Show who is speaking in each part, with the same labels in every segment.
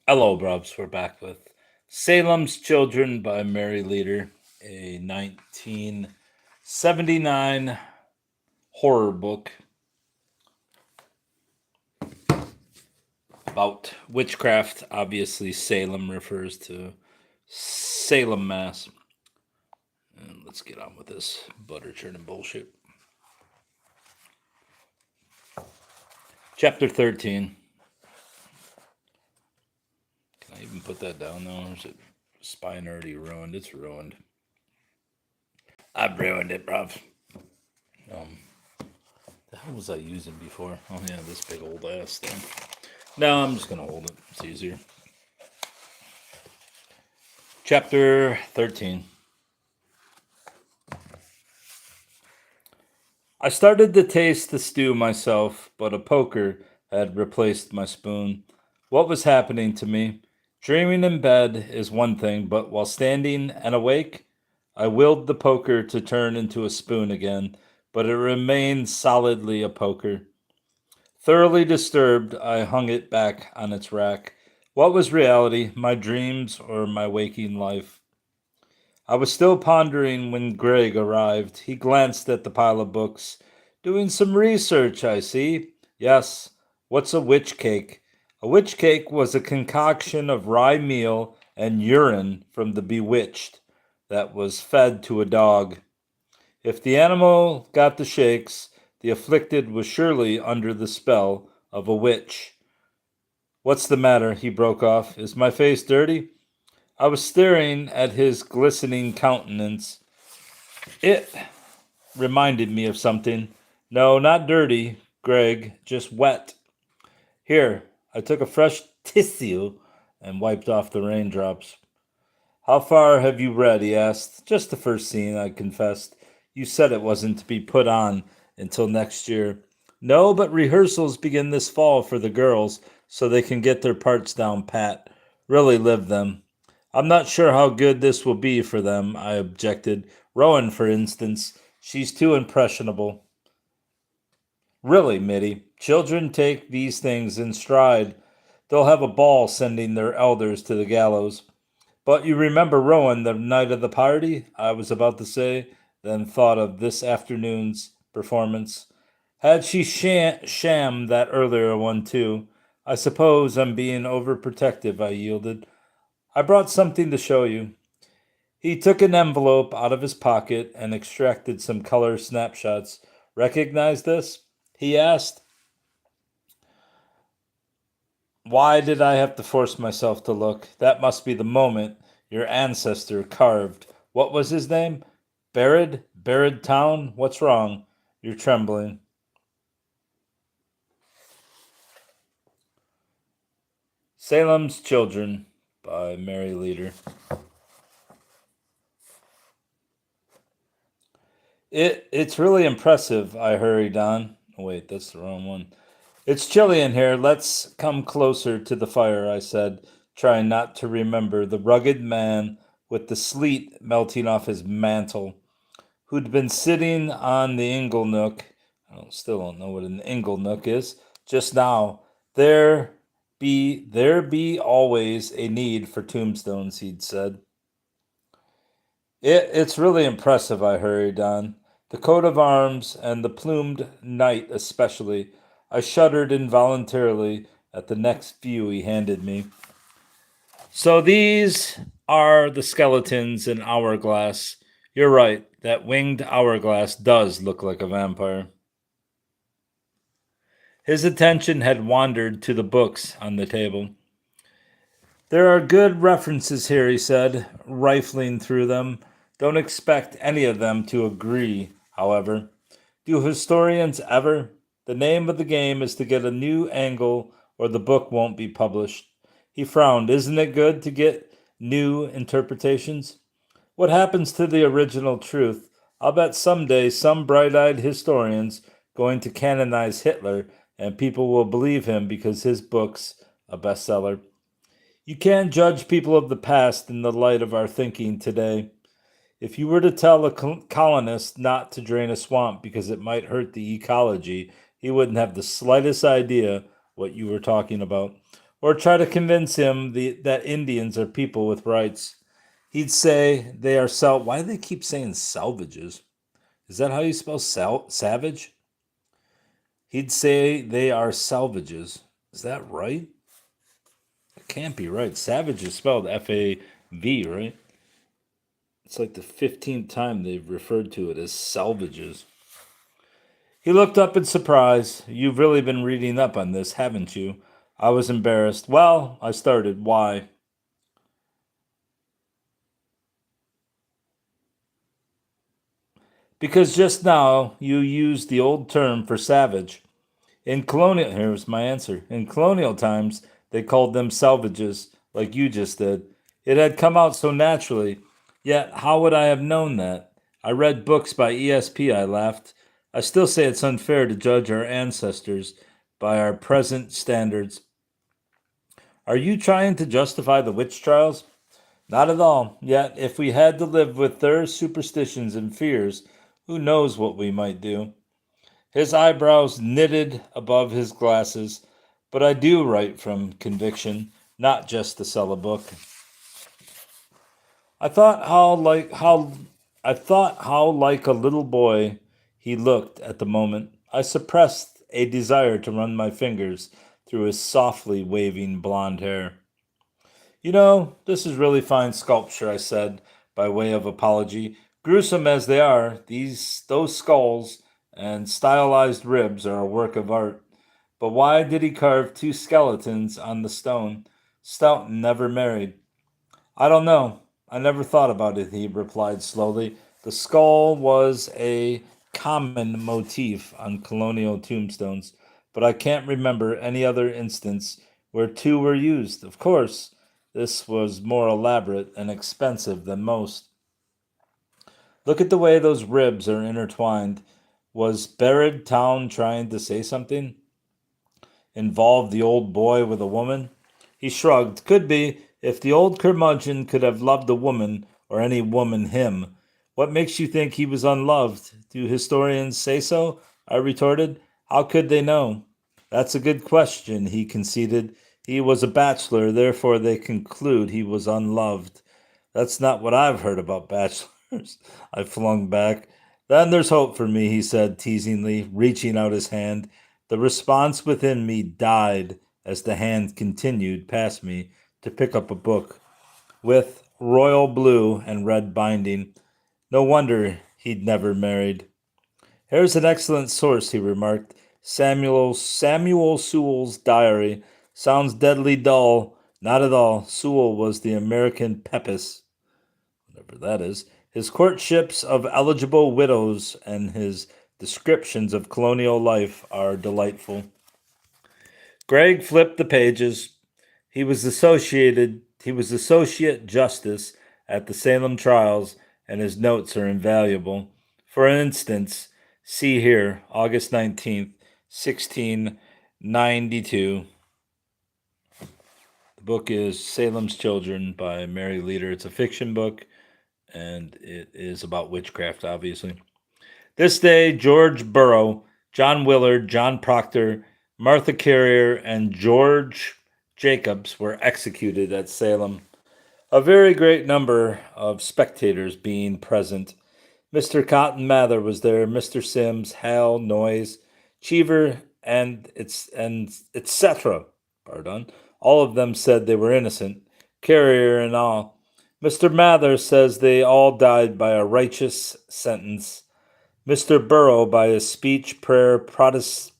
Speaker 1: Hello, Brubs. We're back with Salem's Children by Mary Leader, a 1979 horror book about witchcraft. Obviously, Salem refers to Salem, Mass. And let's get on with this butter churning bullshit. Chapter 13. Can I even put that down though? Or is it spine already ruined? It's ruined. I've ruined it, bruv. The hell was I using before? Oh yeah, this big old ass thing. No, I'm just gonna hold it. It's easier. Chapter 13. I started to taste the stew myself, but a poker had replaced my spoon. What was happening to me? Dreaming in bed is one thing, but while standing and awake, I willed the poker to turn into a spoon again, but it remained solidly a poker. Thoroughly disturbed, I hung it back on its rack. What was reality, my dreams or my waking life? I was still pondering when Greg arrived. He glanced at the pile of books. Doing some research, I see. Yes. What's a witch cake? A witch cake was a concoction of rye meal and urine from the bewitched that was fed to a dog. If the animal got the shakes, the afflicted was surely under the spell of a witch. What's the matter? He broke off. Is my face dirty? I was staring at his glistening countenance. It reminded me of something. No, not dirty, Greg, just wet. Here, I took a fresh tissue and wiped off the raindrops. How far have you read? He asked. Just the first scene, I confessed. You said it wasn't to be put on until next year. No, but rehearsals begin this fall for the girls so they can get their parts down pat. Really live them. I'm not sure how good this will be for them, I objected. Rowan, for instance, she's too impressionable. Really, Mitty, children take these things in stride. They'll have a ball sending their elders to the gallows. But you remember Rowan the night of the party? I was about to say, then thought of this afternoon's performance. Had she shammed that earlier one, too? I suppose I'm being overprotective, I yielded. I brought something to show you. He took an envelope out of his pocket and extracted some color snapshots. Recognize this? He asked. Why did I have to force myself to look? That must be the moment your ancestor carved. What was his name? Barrett? Barrett Town? What's wrong? You're trembling. Salem's Children by Mary Leader. It's really impressive, I hurried on. Oh, wait, that's the wrong one. It's chilly in here. Let's come closer to the fire, I said, trying not to remember the rugged man with the sleet melting off his mantle, who'd been sitting on the ingle nook. Still don't know what an ingle nook is. Just now, there be always a need for tombstones, he'd said. It's really impressive, I hurried on. The coat of arms and the plumed knight especially. I shuddered involuntarily at the next few he handed me. So these are the skeletons in Hourglass. You're right, that winged hourglass does look like a vampire. His attention had wandered to the books on the table. There are good references here, he said, rifling through them. Don't expect any of them to agree, however. Do historians ever? The name of the game is to get a new angle or the book won't be published. He frowned. Isn't it good to get new interpretations? What happens to the original truth? I'll bet someday some bright-eyed historian's going to canonize Hitler and people will believe him because his book's a bestseller. You can't judge people of the past in the light of our thinking today. If you were to tell a colonist not to drain a swamp because it might hurt the ecology, he wouldn't have the slightest idea what you were talking about. or try to convince him that Indians are people with rights. He'd say they are Why do they keep saying salvages? Is that how you spell savage? He'd say they are salvages. Is that right? It can't be right. Savage is spelled FAV, right? It's like the 15th time they've referred to it as salvages. He looked up in surprise. You've really been reading up on this, haven't you? I was embarrassed. Well, I started. Why? Because just now you used the old term for savage. Here's my answer. In colonial times, they called them salvages, like you just did. It had come out so naturally. Yet, how would I have known that? I read books by ESP, I laughed. I still say it's unfair to judge our ancestors by our present standards. Are you trying to justify the witch trials? Not at all. Yet, if we had to live with their superstitions and fears, who knows what we might do? His eyebrows knitted above his glasses, but I do write from conviction, not just to sell a book. I thought how like a little boy he looked at the moment. I suppressed a desire to run my fingers through his softly waving blonde hair. You know, this is really fine sculpture, I said, by way of apology. Gruesome as they are, those skulls and stylized ribs are a work of art. But why did he carve two skeletons on the stone? Stoughton never married. I don't know. I never thought about it, he replied slowly. The skull was a common motif on colonial tombstones, but I can't remember any other instance where two were used. Of course, this was more elaborate and expensive than most. Look at the way those ribs are intertwined. Was Buried Town trying to say something? Involve the old boy with a woman? He shrugged. Could be, if the old curmudgeon could have loved a woman, or any woman him. What makes you think he was unloved? Do historians say so? I retorted. How could they know? That's a good question, he conceded. He was a bachelor, therefore they conclude he was unloved. That's not what I've heard about bachelors, I flung back. Then there's hope for me, he said teasingly, reaching out his hand. The response within me died as the hand continued past me to pick up a book with royal blue and red binding. No wonder he'd never married. Here's an excellent source, he remarked. Samuel Sewall's diary. Sounds deadly dull. Not at all. Sewall was the American Pepys, whatever that is. His courtships of eligible widows and his descriptions of colonial life are delightful. Greg flipped the pages. He was associate justice at the Salem trials, and his notes are invaluable. For instance, see here, August 19th, 1692. The book is Salem's Children by Mary Leader. It's a fiction book, and it is about witchcraft, obviously. This day, George Burrow, John Willard, John Proctor, Martha Carrier, and George Jacobs were executed at Salem. A very great number of spectators being present. Mr. Cotton Mather was there, Mr. Sims, Hal, Noyes, Cheever, and etc. Pardon. All of them said they were innocent, Carrier and all. Mr. Mather says they all died by a righteous sentence. Mr. Burrow, by his speech, prayer, protestation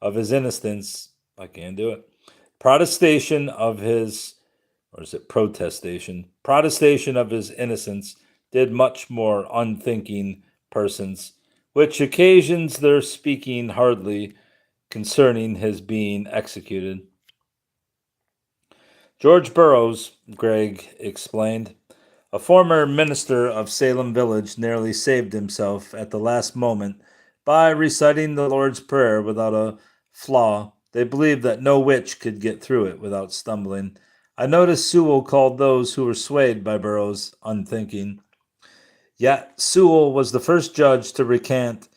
Speaker 1: of his innocence, I can't do it. Protestation of his, or is it protestation? Protestation of his innocence did much more unthinking persons, which occasions their speaking hardly concerning his being executed. George Burroughs, Gregg explained, a former minister of Salem Village, nearly saved himself at the last moment by reciting the Lord's Prayer without a flaw. They believed that no witch could get through it without stumbling. I noticed Sewall called those who were swayed by Burroughs unthinking. Yet Sewall was the first judge to recant.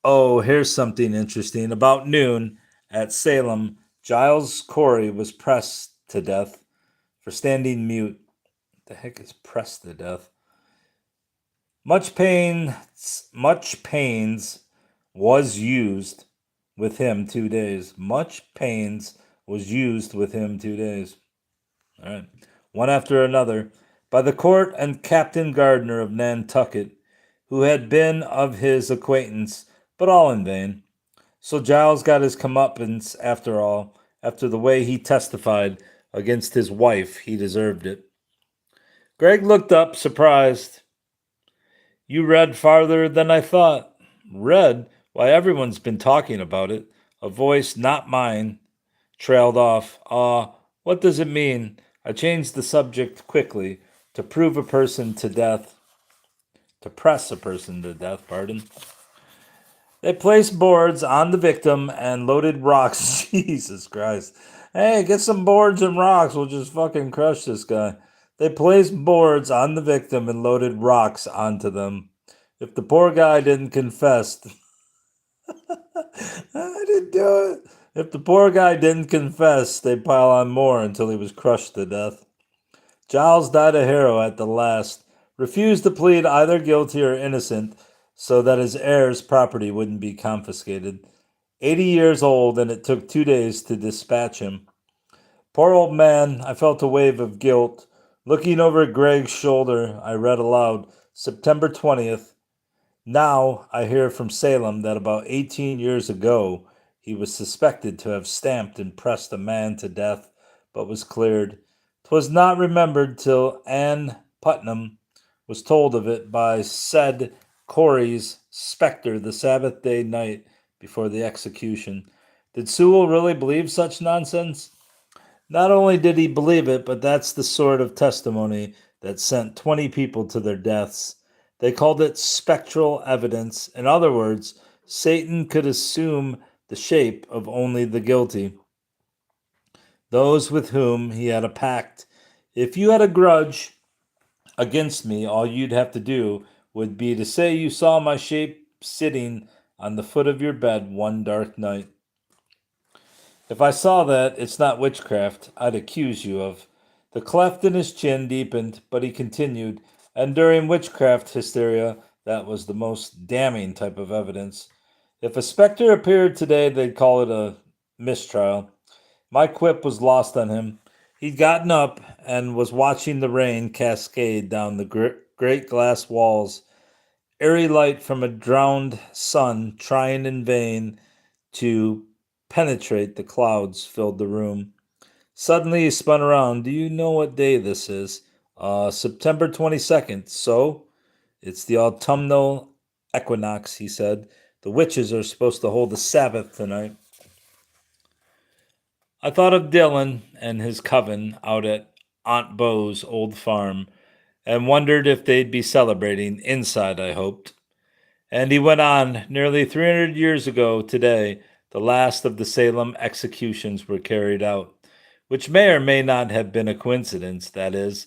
Speaker 1: Oh, here's something interesting. About noon at Salem, Giles Corey was pressed to death for standing mute. The heck is pressed to death? Much pains was used with him 2 days. Much pains was used with him 2 days. All right. One after another, by the court and Captain Gardner of Nantucket, who had been of his acquaintance, but all in vain. So Giles got his comeuppance after all. After the way he testified against his wife, he deserved it. Greg looked up, surprised. You read farther than I thought. Read? Why, everyone's been talking about it. A voice, not mine, trailed off. What does it mean? I changed the subject quickly. To prove a person to death. To press a person to death, pardon. They placed boards on the victim and loaded rocks. Jesus Christ. Hey, get some boards and rocks. We'll just fucking crush this guy. They placed boards on the victim and loaded rocks onto them. If the poor guy didn't confess, I didn't do it. If the poor guy didn't confess, they'd pile on more until he was crushed to death. Giles died a hero at the last, refused to plead either guilty or innocent so that his heirs' property wouldn't be confiscated. 80 years old, and it took 2 days to dispatch him. Poor old man, I felt a wave of guilt. Looking over Greg's shoulder, I read aloud, September 20th. Now I hear from Salem that about 18 years ago he was suspected to have stamped and pressed a man to death, but was cleared. 'Twas not remembered till Ann Putnam was told of it by said Corey's spectre the Sabbath day night before the execution. Did Sewell really believe such nonsense? Not only did he believe it, but that's the sort of testimony that sent 20 people to their deaths. They called it spectral evidence. In other words, Satan could assume the shape of only the guilty, those with whom he had a pact. If you had a grudge against me, all you'd have to do would be to say you saw my shape sitting on the foot of your bed one dark night. If I saw that, it's not witchcraft I'd accuse you of. The cleft in his chin deepened, but he continued, and during witchcraft hysteria, that was the most damning type of evidence. If a specter appeared today, they'd call it a mistrial. My quip was lost on him. He'd gotten up and was watching the rain cascade down the great glass walls, airy light from a drowned sun trying in vain to penetrate the clouds filled the room. Suddenly he spun around. Do you know what day this is? September 22nd. So? It's the autumnal equinox, he said. The witches are supposed to hold the Sabbath tonight. I thought of Dylan and his coven out at Aunt Bo's old farm, and wondered if they'd be celebrating inside, I hoped. And he went on, nearly 300 years ago today, the last of the Salem executions were carried out, which may or may not have been a coincidence, that is,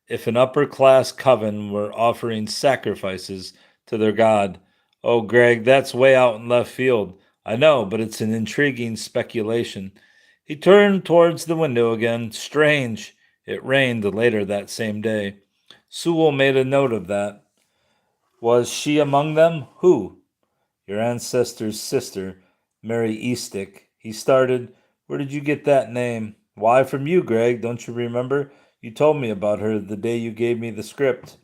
Speaker 1: if an upper-class coven were offering sacrifices to their god. Oh, Greg, that's way out in left field. I know, but it's an intriguing speculation. He turned towards the window again. Strange. It rained later that same day. Sewell made a note of that. Was she among them? Who? Your ancestor's sister, Mary Eastick. He started. Where did you get that name? Why, from you, Greg. Don't you remember? You told me about her the day you gave me the script.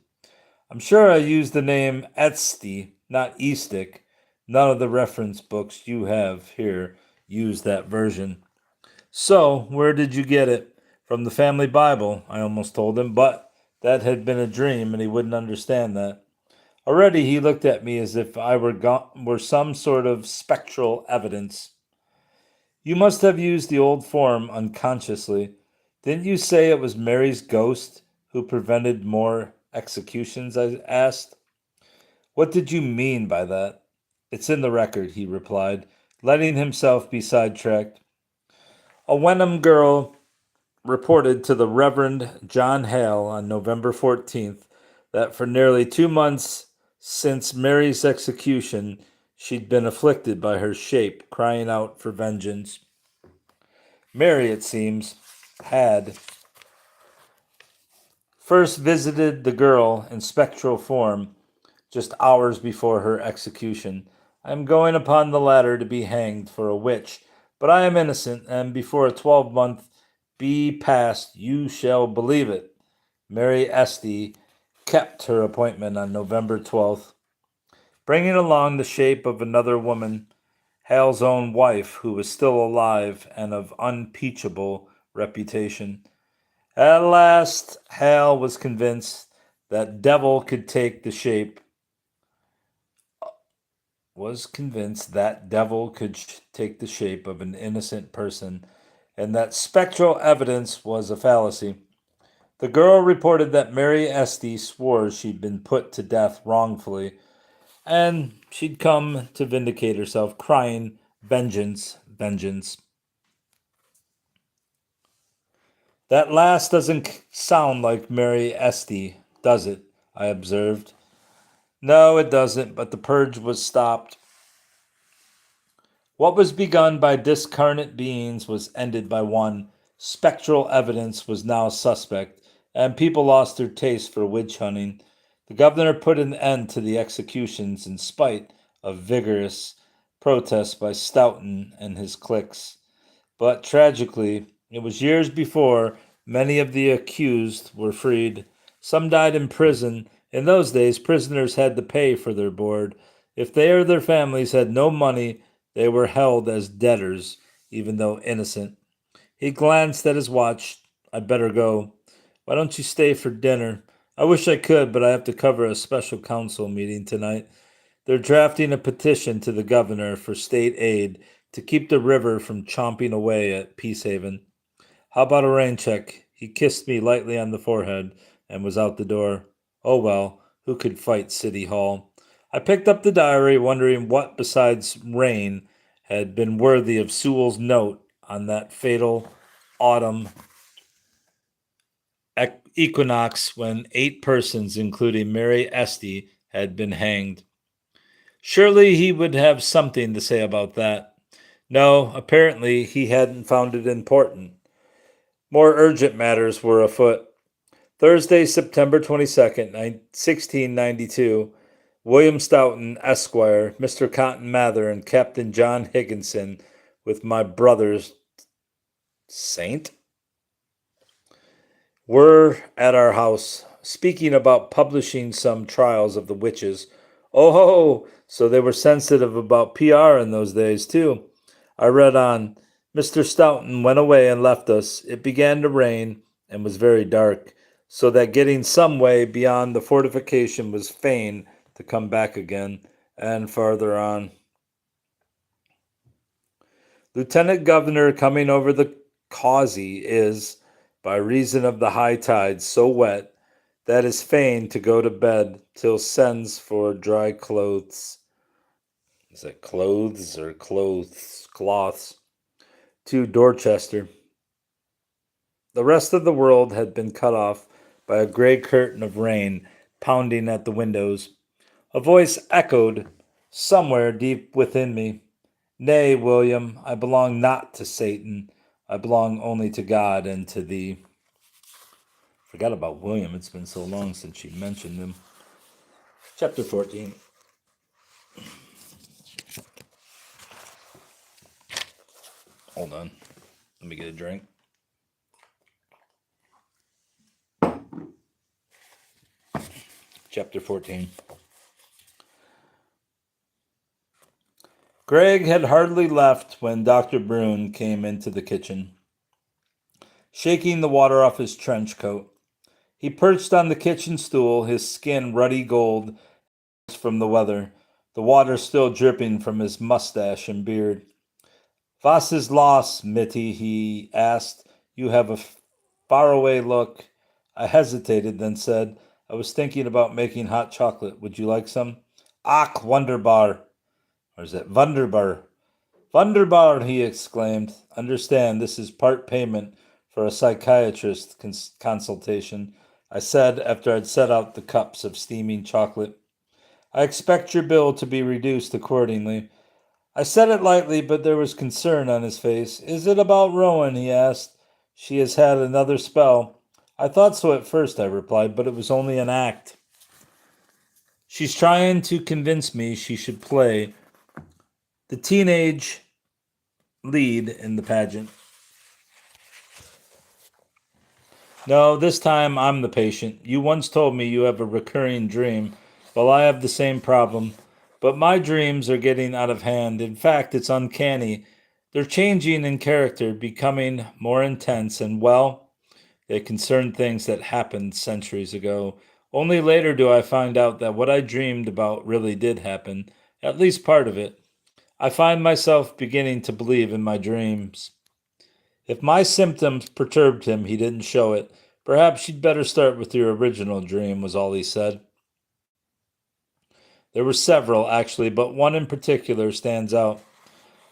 Speaker 1: I'm sure I used the name Etsty, not Eastick. None of the reference books you have here use that version. So, where did you get it? From the family Bible, I almost told him, but that had been a dream and he wouldn't understand that. Already he looked at me as if I were some sort of spectral evidence. You must have used the old form unconsciously. Didn't you say it was Mary's ghost who prevented more executions? I asked. What did you mean by that? It's in the record, he replied, letting himself be sidetracked. A Wenham girl reported to the Reverend John Hale on November 14th that for nearly 2 months since Mary's execution, she'd been afflicted by her shape, crying out for vengeance. Mary, it seems, had first visited the girl in spectral form just hours before her execution. I am going upon the ladder to be hanged for a witch, but I am innocent, and before a 12-month be past, you shall believe it. Mary Esty kept her appointment on November 12th, bringing along the shape of another woman, Hal's own wife, who was still alive and of unimpeachable reputation. At last, Hal was convinced that devil could take the shape take the shape of an innocent person, and that spectral evidence was a fallacy. The girl reported that Mary Esty swore she'd been put to death wrongfully, and she'd come to vindicate herself, crying, "Vengeance, vengeance." That last doesn't sound like Mary Esty, does it? I observed. No, it doesn't, but the purge was stopped. What was begun by discarnate beings was ended by one. Spectral evidence was now suspect, and people lost their taste for witch hunting. The governor put an end to the executions in spite of vigorous protests by Stoughton and his cliques. But tragically, it was years before many of the accused were freed. Some died in prison. In those days, prisoners had to pay for their board. If they or their families had no money, they were held as debtors, even though innocent. He glanced at his watch. "I'd better go." "Why don't you stay for dinner?" "I wish I could, but I have to cover a special council meeting tonight. They're drafting a petition to the governor for state aid to keep the river from chomping away at Peacehaven. How about a rain check?" He kissed me lightly on the forehead and was out the door. Oh well, who could fight City Hall? I picked up the diary, wondering what besides rain had been worthy of Sewell's note on that fatal autumn equinox when 8 persons, including Mary Esty, had been hanged. Surely he would have something to say about that. No, apparently he hadn't found it important. More urgent matters were afoot. Thursday, September 22nd, 1692, William Stoughton, Esquire, Mr. Cotton Mather, and Captain John Higginson, with my brothers, Saint, were at our house, speaking about publishing some trials of the witches. Oh, so they were sensitive about PR in those days, too. I read on. Mr. Stoughton went away and left us. It began to rain and was very dark, so that getting some way beyond the fortification was fain to come back again, and farther on. Lieutenant Governor coming over the causey is, by reason of the high tide, so wet that is fain to go to bed till sends for dry clothes. Is it clothes or clothes? Cloths. To Dorchester. The rest of the world had been cut off by a gray curtain of rain pounding at the windows. A voice echoed somewhere deep within me. "Nay, William, I belong not to Satan. I belong only to God and to thee." Forgot about William. It's been so long since she mentioned him. Chapter 14. Hold on. Let me get a drink. Chapter 14. Greg had hardly left when Dr. Brune came into the kitchen, shaking the water off his trench coat. He perched on the kitchen stool, his skin ruddy gold from the weather, the water still dripping from his mustache and beard. "Was is los, Mitty?" he asked. "You have a faraway look." I hesitated, then said, "I was thinking about making hot chocolate. Would you like some?" "Ach, wunderbar." Or is it wunderbar? "Wunderbar," he exclaimed. "Understand, this is part payment for a psychiatrist consultation," I said after I'd set out the cups of steaming chocolate. "I expect your bill to be reduced accordingly." I said it lightly, but there was concern on his face. Is it about Rowan? He asked. She has had another spell. I thought so at first, I replied, but it was only an act. She's trying to convince me she should play the teenage lead in the pageant. No, this time I'm the patient. You once told me you have a recurring dream. Well, I have the same problem. But my dreams are getting out of hand. In fact, it's uncanny. They're changing in character, becoming more intense, and well, they concern things that happened centuries ago. Only later do I find out that what I dreamed about really did happen, at least part of it. I find myself beginning to believe in my dreams. If my symptoms perturbed him, he didn't show it. Perhaps you'd better start with your original dream, was all he said. There were several, actually, but one in particular stands out.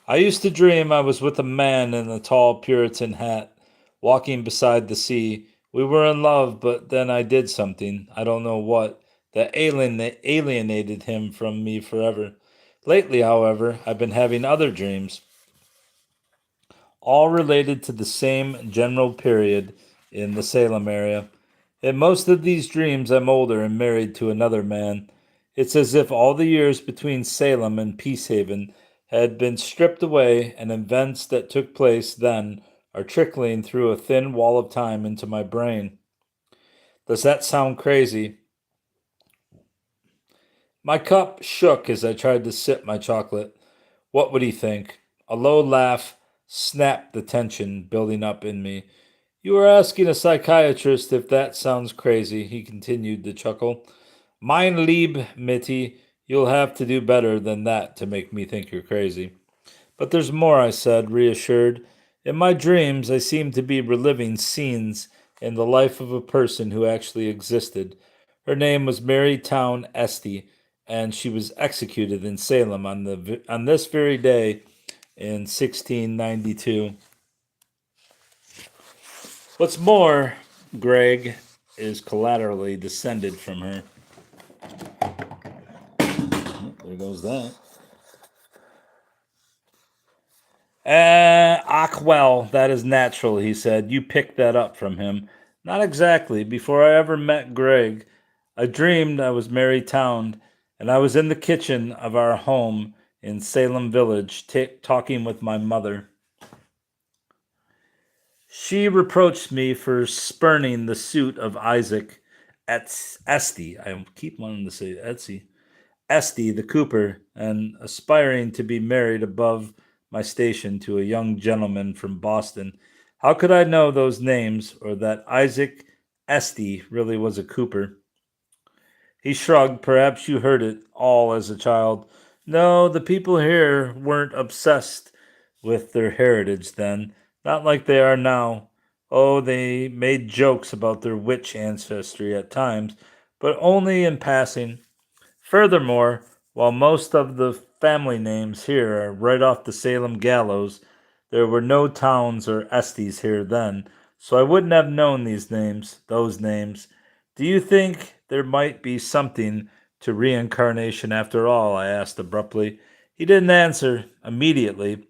Speaker 1: I used to dream I was with a man in a tall Puritan hat, walking beside the sea. We were in love, but then I did something, I don't know what, that alienated him from me forever. Lately, however, I've been having other dreams, all related to the same general period in the Salem area. In most of these dreams, I'm older and married to another man. It's as if all the years between Salem and Peacehaven had been stripped away, and events that took place then are trickling through a thin wall of time into my brain. Does that sound crazy? My cup shook as I tried to sip my chocolate. What would he think? A low laugh snapped the tension building up in me. You are asking a psychiatrist if that sounds crazy, he continued to chuckle. Mein lieb, Mitty, you'll have to do better than that to make me think you're crazy. But there's more, I said, reassured. In my dreams, I seem to be reliving scenes in the life of a person who actually existed. Her name was Mary Town Esty, and she was executed in Salem on this very day in 1692. What's more, Greg is collaterally descended from her. There goes that. Well, that is natural, he said. You picked that up from him. Not exactly. Before I ever met Greg, I dreamed I was Mary Town, and I was in the kitchen of our home in Salem Village, talking with my mother. She reproached me for spurning the suit of Isaac Esty. I keep wanting to say Etsy. Esty, the cooper, and aspiring to be married above my station to a young gentleman from Boston. How could I know those names or that Isaac Esty really was a cooper? He shrugged. Perhaps you heard it all as a child. No, the people here weren't obsessed with their heritage then, not like they are now. Oh, they made jokes about their witch ancestry at times, but only in passing. Furthermore, while most of the family names here are right off the Salem gallows, there were no towns or Estes here then, so I wouldn't have known those names. Do you think there might be something to reincarnation after all? I asked abruptly. He didn't answer immediately,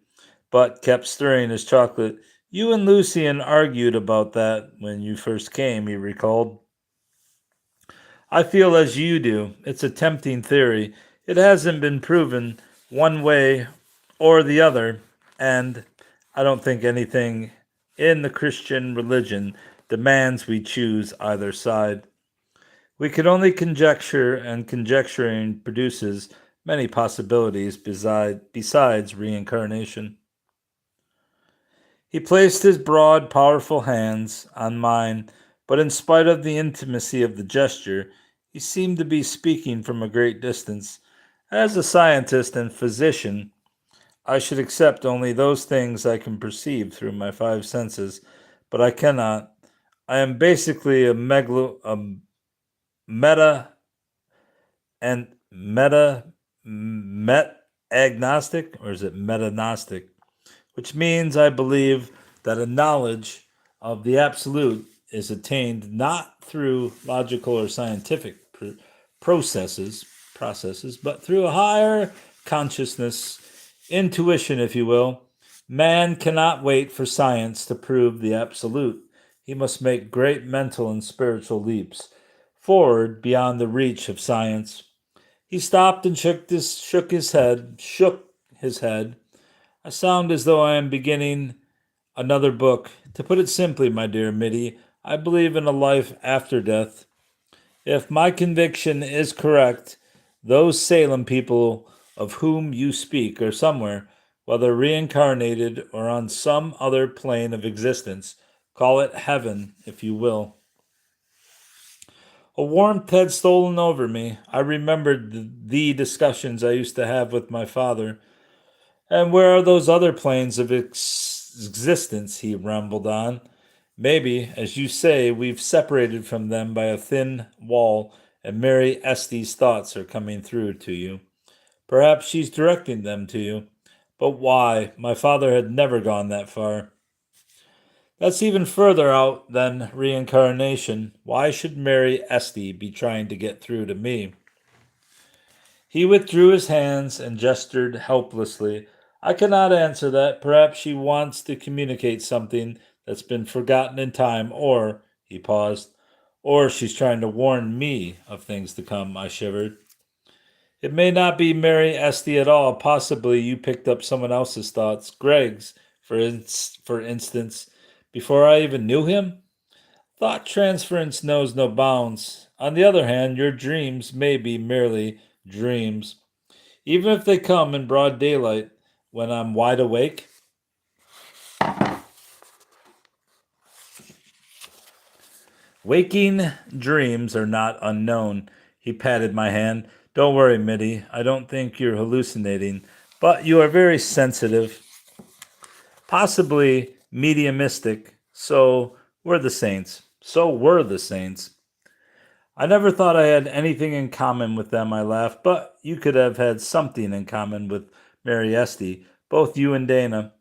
Speaker 1: but kept stirring his chocolate. You and Lucian argued about that when you first came, he recalled. I feel as you do. It's a tempting theory. It hasn't been proven one way or the other, and I don't think anything in the Christian religion demands we choose either side. We can only conjecture, and conjecturing produces many possibilities besides reincarnation. He placed his broad, powerful hands on mine, but in spite of the intimacy of the gesture, he seemed to be speaking from a great distance. As a scientist and physician, I should accept only those things I can perceive through my five senses, but I cannot. I am basically a meta and met agnostic, or is it metagnostic? Which means I believe that a knowledge of the absolute is attained not through logical or scientific processes, but through a higher consciousness Intuition, if you will. Man cannot wait for science to prove the absolute. He must make great mental and spiritual leaps forward beyond the reach of science. He stopped and shook his head. I sound as though I am beginning another book. To put it simply, my dear Mitty, I believe in a life after death. If my conviction is correct, those Salem people of whom you speak are somewhere, whether reincarnated or on some other plane of existence. Call it heaven, if you will. A warmth had stolen over me. I remembered the discussions I used to have with my father. And where are those other planes of existence? He rambled on. Maybe, as you say, we've separated from them by a thin wall, and Mary Estie's thoughts are coming through to you. Perhaps she's directing them to you. But why? My father had never gone that far. That's even further out than reincarnation. Why should Mary Estie be trying to get through to me? He withdrew his hands and gestured helplessly. I cannot answer that. Perhaps she wants to communicate something that's been forgotten in time, or, he paused, or she's trying to warn me of things to come, I shivered. It may not be Mary Estie at all. Possibly you picked up someone else's thoughts, Greg's, for instance, before I even knew him. Thought transference knows no bounds. On the other hand, your dreams may be merely dreams, even if they come in broad daylight when I'm wide awake. Waking dreams are not unknown. He patted my hand. Don't worry, Mitty. I don't think you're hallucinating, but you are very sensitive, possibly mediumistic. So were the saints. I never thought I had anything in common with them, I laughed, but you could have had something in common with Mary Estie, both you and Dana.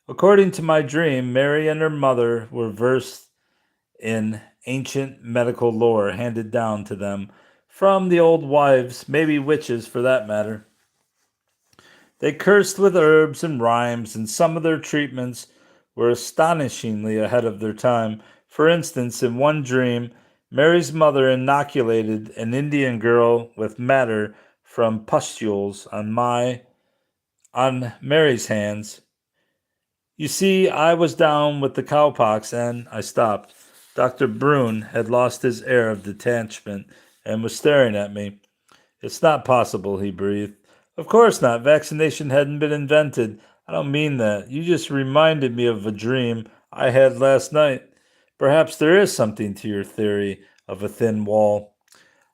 Speaker 1: According to my dream, Mary and her mother were versed in ancient medical lore handed down to them from the old wives, maybe witches for that matter. They cursed with herbs and rhymes, and some of their treatments were astonishingly ahead of their time. For instance, in one dream, Mary's mother inoculated an Indian girl with matter from pustules on Mary's hands. You see, I was down with the cowpox and I stopped. Dr. Brune had lost his air of detachment and was staring at me. It's not possible, he breathed. Of course not. Vaccination hadn't been invented. I don't mean that. You just reminded me of a dream I had last night. Perhaps there is something to your theory of a thin wall.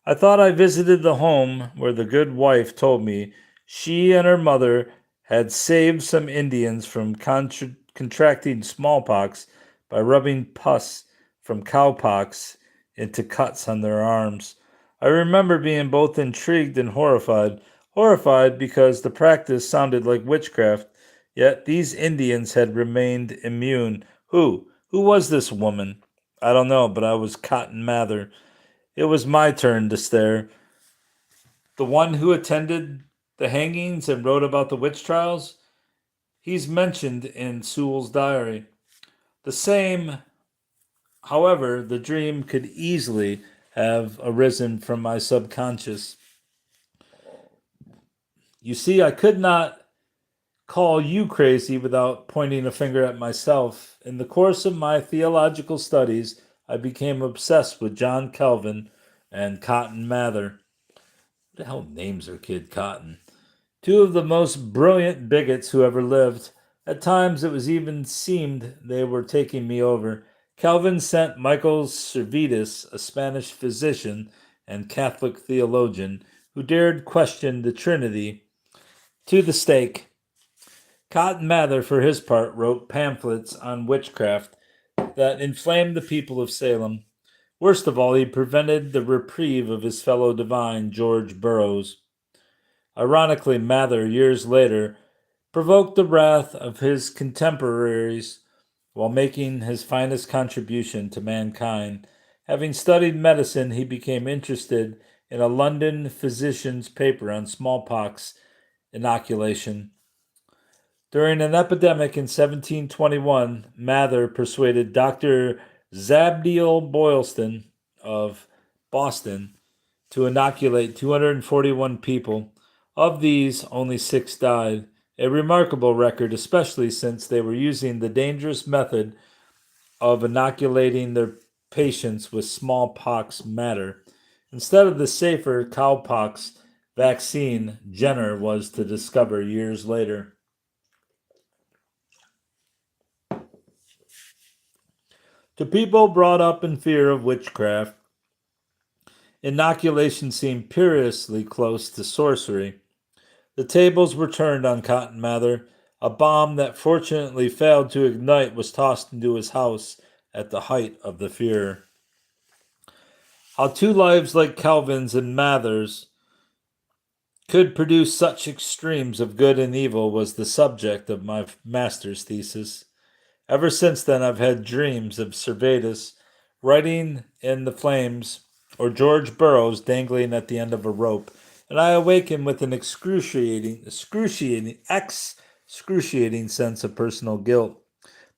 Speaker 1: I thought I visited the home where the good wife told me she and her mother had saved some Indians from contracting smallpox by rubbing pus from cowpox into cuts on their arms. I remember being both intrigued and horrified. Horrified because the practice sounded like witchcraft, yet these Indians had remained immune. Who? Who was this woman? I don't know, but I was Cotton Mather. It was my turn to stare. The one who attended the hangings and wrote about the witch trials? He's mentioned in Sewell's diary. The same, however, the dream could easily have arisen from my subconscious. You see, I could not call you crazy without pointing a finger at myself. In the course of my theological studies, I became obsessed with John Calvin and Cotton Mather. Who the hell names their kid Cotton? Two of the most brilliant bigots who ever lived. At times it was even seemed they were taking me over. Calvin sent Michael Servetus, a Spanish physician and Catholic theologian, who dared question the Trinity, to the stake. Cotton Mather, for his part, wrote pamphlets on witchcraft that inflamed the people of Salem. Worst of all, he prevented the reprieve of his fellow divine, George Burroughs. Ironically, Mather, years later, provoked the wrath of his contemporaries while making his finest contribution to mankind. Having studied medicine, he became interested in a London physician's paper on smallpox inoculation. During an epidemic in 1721, Mather persuaded Dr. Zabdiel Boylston of Boston to inoculate 241 people. Of these, only 6 died, a remarkable record, especially since they were using the dangerous method of inoculating their patients with smallpox matter instead of the safer cowpox vaccine Jenner was to discover years later. To people brought up in fear of witchcraft, inoculation seemed perilously close to sorcery. The tables were turned on Cotton Mather. A bomb that fortunately failed to ignite was tossed into his house at the height of the fear. How 2 lives like Calvin's and Mather's could produce such extremes of good and evil was the subject of my master's thesis. Ever since then, I've had dreams of Servetus riding in the flames or George Burroughs dangling at the end of a rope, and I awaken with an excruciating sense of personal guilt.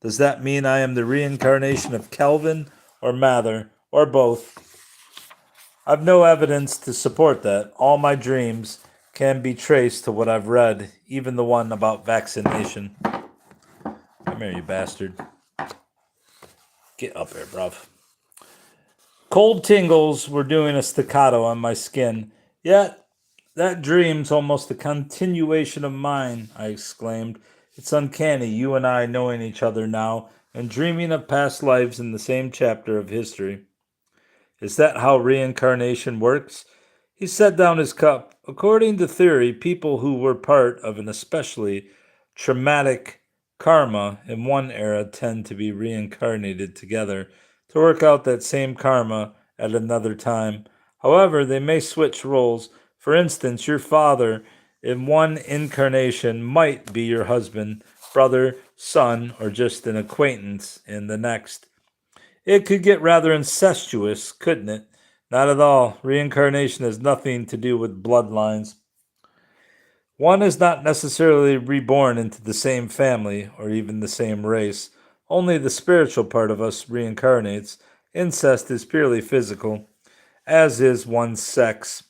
Speaker 1: Does that mean I am the reincarnation of Calvin or Mather or both? I've no evidence to support that. All my dreams can be traced to what I've read, even the one about vaccination. Come here, you bastard. Get up here, bruv. Cold tingles were doing a staccato on my skin. Yet, that dream's almost a continuation of mine, I exclaimed. It's uncanny, you and I knowing each other now and dreaming of past lives in the same chapter of history. Is that how reincarnation works? He set down his cup. According to theory, people who were part of an especially traumatic karma in one era tend to be reincarnated together to work out that same karma at another time. However, they may switch roles. For instance, your father in one incarnation might be your husband, brother, son, or just an acquaintance in the next. It could get rather incestuous, couldn't it? Not at all. Reincarnation has nothing to do with bloodlines. One is not necessarily reborn into the same family or even the same race. Only the spiritual part of us reincarnates. Incest is purely physical, as is one's sex.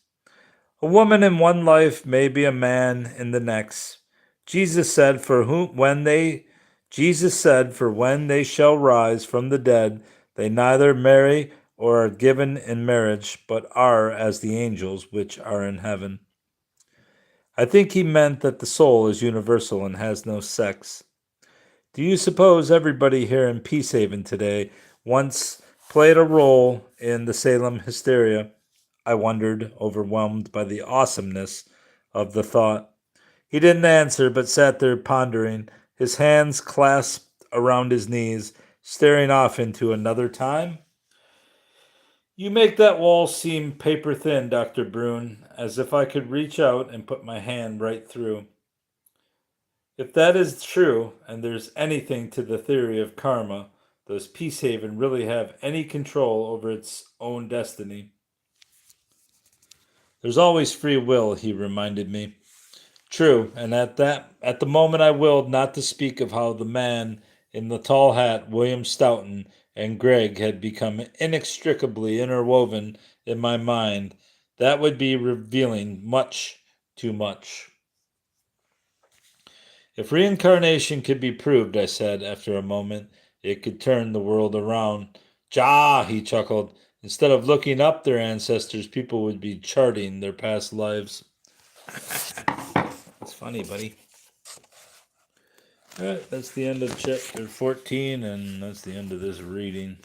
Speaker 1: A woman in one life may be a man in the next. Jesus said, "For when they shall rise from the dead, they neither marry or are given in marriage, but are as the angels which are in heaven." I think he meant that the soul is universal and has no sex. Do you suppose everybody here in Peacehaven today once played a role in the Salem hysteria? I wondered, overwhelmed by the awesomeness of the thought. He didn't answer, but sat there pondering, his hands clasped around his knees, staring off into another time. You make that wall seem paper thin, Dr. Brune, as if I could reach out and put my hand right through. If that is true, and there's anything to the theory of karma, does Peacehaven really have any control over its own destiny? There's always free will, he reminded me. True, and at the moment I willed not to speak of how the man in the tall hat, William Stoughton, and Greg had become inextricably interwoven in my mind. That would be revealing much too much. If reincarnation could be proved, I said after a moment, it could turn the world around. "Jah," he chuckled. Instead of looking up their ancestors, people would be charting their past lives. That's funny, buddy. All right, that's the end of chapter 14, and that's the end of this reading.